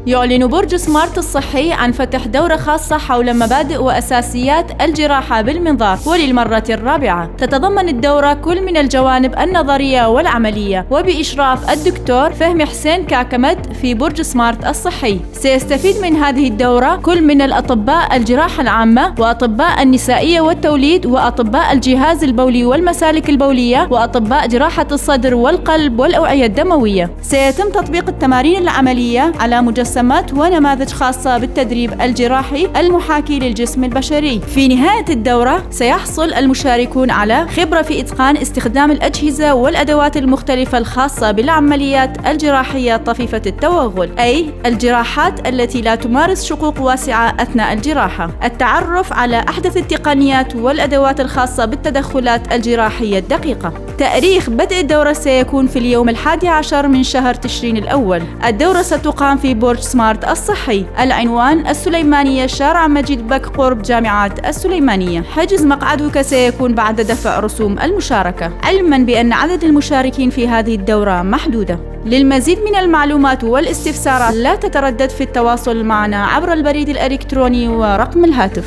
يعلن برج سمارت الصحي عن فتح دورة خاصة حول مبادئ وأساسيات الجراحة بالمنظار وللمرة الرابعة. تتضمن الدورة كل من الجوانب النظرية والعملية وبإشراف الدكتور فهمي حسين كعكمد في برج سمارت الصحي. سيستفيد من هذه الدورة كل من الأطباء الجراحة العامة وأطباء النسائية والتوليد وأطباء الجهاز البولي والمسالك البولية وأطباء جراحة الصدر والقلب والأوعية الدموية. سيتم تطبيق التمارين العملية على مجسمات ونماذج خاصة بالتدريب الجراحي المحاكي للجسم البشري. في نهاية الدورة سيحصل المشاركون على خبرة في إتقان استخدام الأجهزة والأدوات المختلفة الخاصة بالعمليات الجراحية طفيفة التوغل، أي الجراحات التي لا تمارس شقوق واسعة أثناء الجراحة. التعرف على أحدث التقنيات والأدوات الخاصة بالتدخلات الجراحية الدقيقة. تاريخ بدء الدورة سيكون في اليوم 11 من شهر تشرين الأول. الدورة ستقام في برج سمارت الصحي. العنوان السليمانية، شارع مجيد بك قرب جامعة السليمانية. حجز مقعدك سيكون بعد دفع رسوم المشاركة، علما بأن عدد المشاركين في هذه الدورة محدودة. للمزيد من المعلومات والاستفسارات لا تتردد في التواصل معنا عبر البريد الإلكتروني ورقم الهاتف.